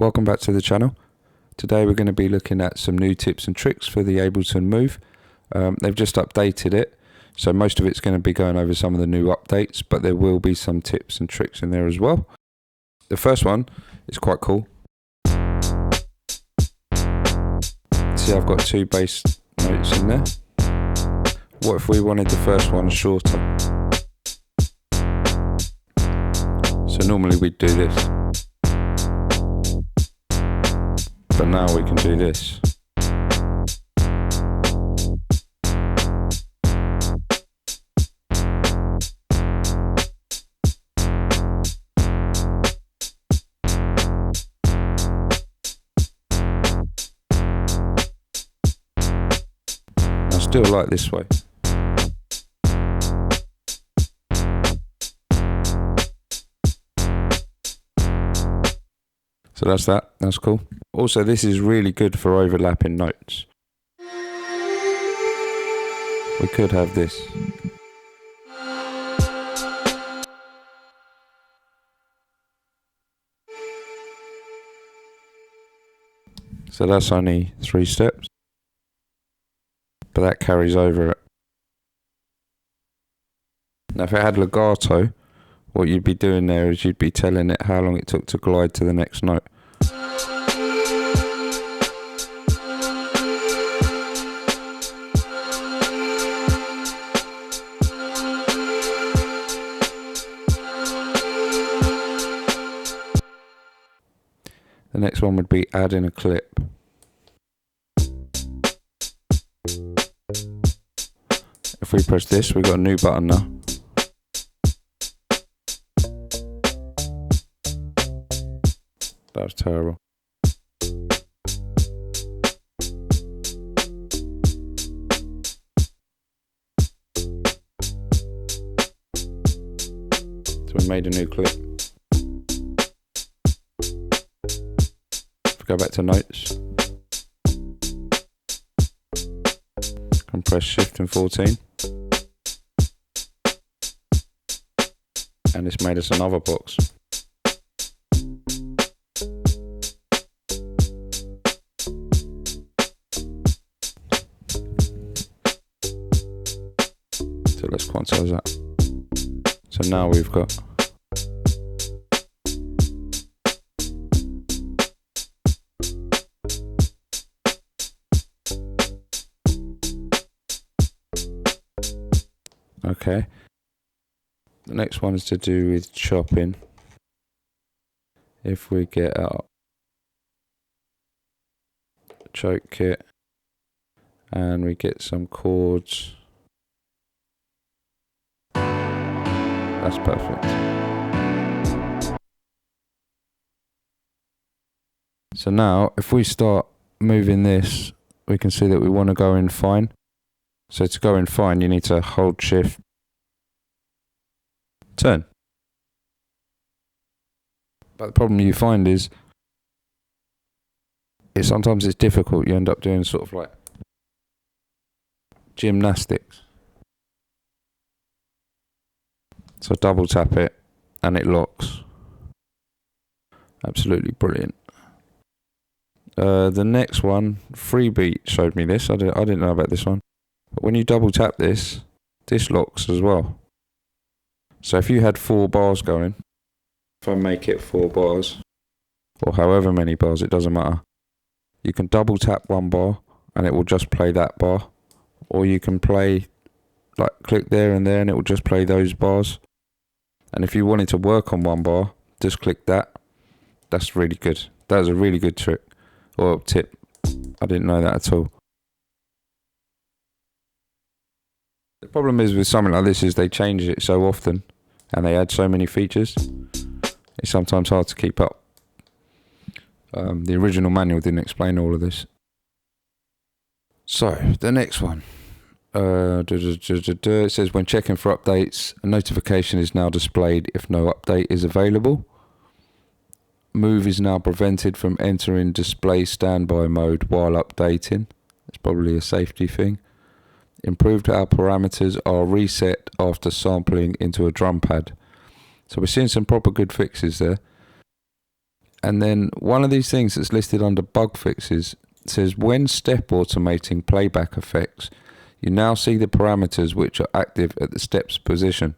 Welcome back to the channel. Today we're going to be looking at some new tips and tricks for the Ableton Move. They've just updated it, so most of it's going to be going over some of the new updates, but there will be some tips and tricks in there as well. The first one is quite cool. See, I've got two bass notes in there. What if we wanted the first one shorter? So normally we'd do this, but now we can do this. I still like this way. So that's cool. Also, this is really good for overlapping notes. We could have this. So that's only 3 steps, but that carries over it. Now if it had legato, what you'd be doing there is you'd be telling it how long it took to glide to the next note. The next one would be adding a clip. If we press this, we've got a new button now. That was terrible. So we made a new clip. If we go back to notes, and press Shift and 14, and it's made us another box. So let's quantize that. So now we've got okay. The next one is to do with chopping. If we get our choke kit and we get some chords, that's perfect. So now if we start moving this, we can see that we want to go in fine. So to go in fine, you need to hold Shift, turn. But the problem you find is sometimes it's difficult. You end up doing sort of like gymnastics. So double tap it and it locks. Absolutely brilliant. The next one, Freebeat showed me this. I didn't know about this one. But when you double tap this, this locks as well. So if you had 4 bars going, if I make it 4 bars, or however many bars, it doesn't matter. You can double tap 1 bar and it will just play that bar. Or you can play, like click there and it will just play those bars. And if you wanted to work on 1 bar, just click that. That's really good. That is a really good trick or tip. I didn't know that at all. The problem is with something like this is they change it so often and they add so many features. It's sometimes hard to keep up. The original manual didn't explain all of this. So the next one. It says when checking for updates, a notification is now displayed if no update is available. Move is now prevented from entering display standby mode while updating. It's probably a safety thing. Improved how parameters are reset after sampling into a drum pad. So we're seeing some proper good fixes there. And then one of these things that's listed under bug fixes says when step automating playback effects, you now see the parameters which are active at the step's position.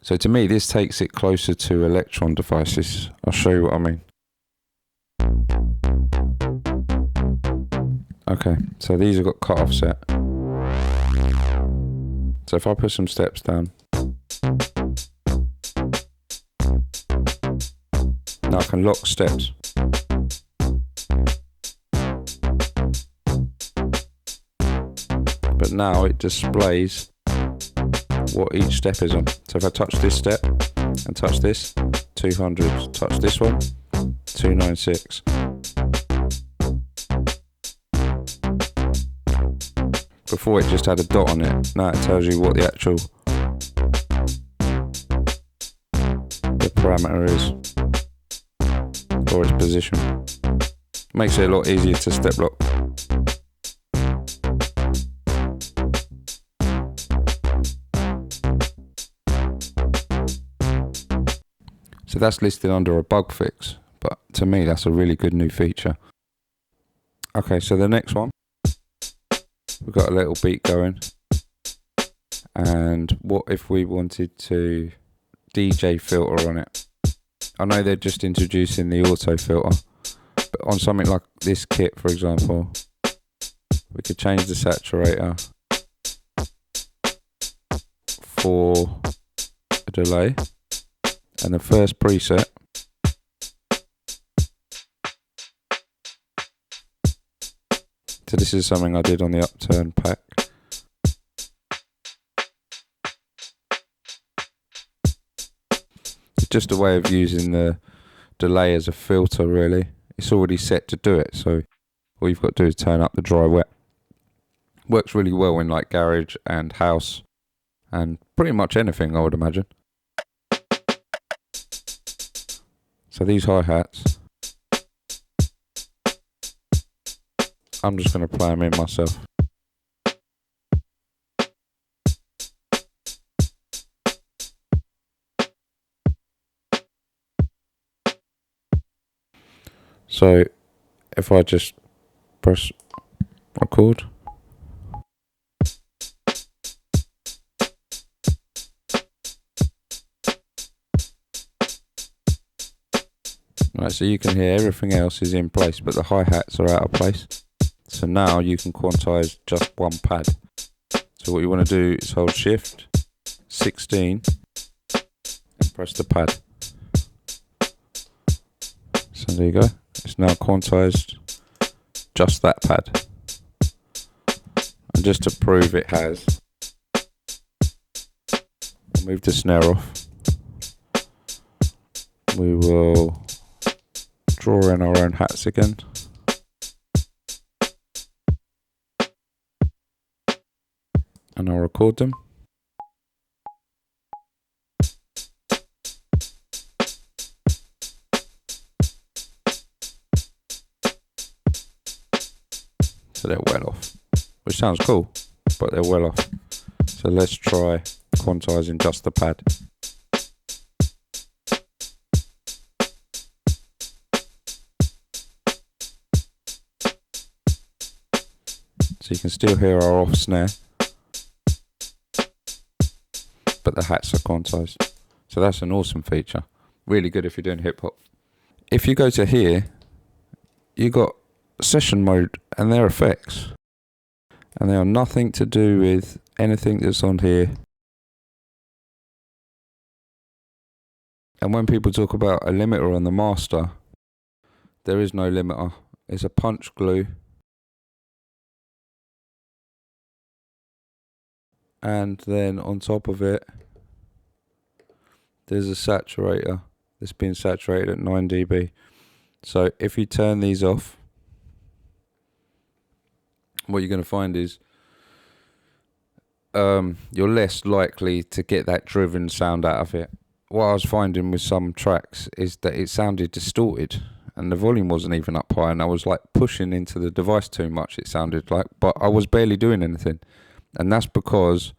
So to me, this takes it closer to Electron devices. I'll show you what I mean. Okay, so these have got cut-off set. So if I put some steps down, now I can lock steps. But now it displays what each step is on. So if I touch this step and touch this, 200, touch this one, 296. Before it just had a dot on it. Now it tells you what the actual parameter is, or its position. Makes it a lot easier to step lock. So that's listed under a bug fix, but to me that's a really good new feature. Okay, so the next one, we've got a little beat going, and what if we wanted to DJ filter on it? I know they're just introducing the auto filter, but on something like this kit, for example, we could change the saturator for a delay, and the first preset so this is something I did on the upturn pack. It's just a way of using the delay as a filter, really. It's already set to do it, so all you've got to do is turn up the dry wet. Works really well in like garage and house and pretty much anything, I would imagine. So these hi-hats, I'm just going to play them in myself. So if I just press record, right, so you can hear everything else is in place, but the hi-hats are out of place. So now you can quantize just one pad. So what you want to do is hold shift 16 and press the pad. So there you go. It's now quantized just that pad. And just to prove it has, I'll move the snare off. We will draw in our own hats again. And I'll record them. So they're well off, which sounds cool, but they're well off. So let's try quantizing just the pad. So you can still hear our off snare, but the hats are quantized. So that's an awesome feature. Really good if you're doing hip hop. If you go to here, you got session mode and their effects, and they are nothing to do with anything that's on here. And when people talk about a limiter on the master, there is no limiter. It's a punch glue. And then on top of it, there's a saturator that's been saturated at 9 dB. So if you turn these off, what you're going to find is you're less likely to get that driven sound out of it. What I was finding with some tracks is that it sounded distorted and the volume wasn't even up high, and I was like pushing into the device too much, it sounded like, but I was barely doing anything. And that's because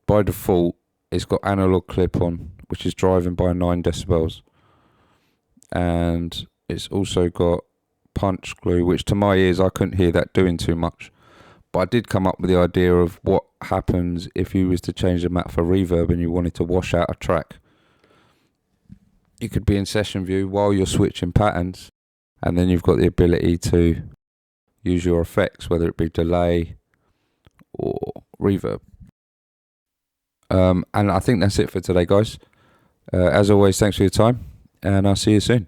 by default it's got analog clip on, which is driving by 9 decibels. and it's also got punch glue, which to my ears I couldn't hear that doing too much. But I did come up with the idea of what happens if you was to change the map for reverb and you wanted to wash out a track. You could be in session view while you're switching patterns, and then you've got the ability to use your effects, whether it be delay or reverb. And I think that's it for today, guys. As always, thanks for your time, and I'll see you soon.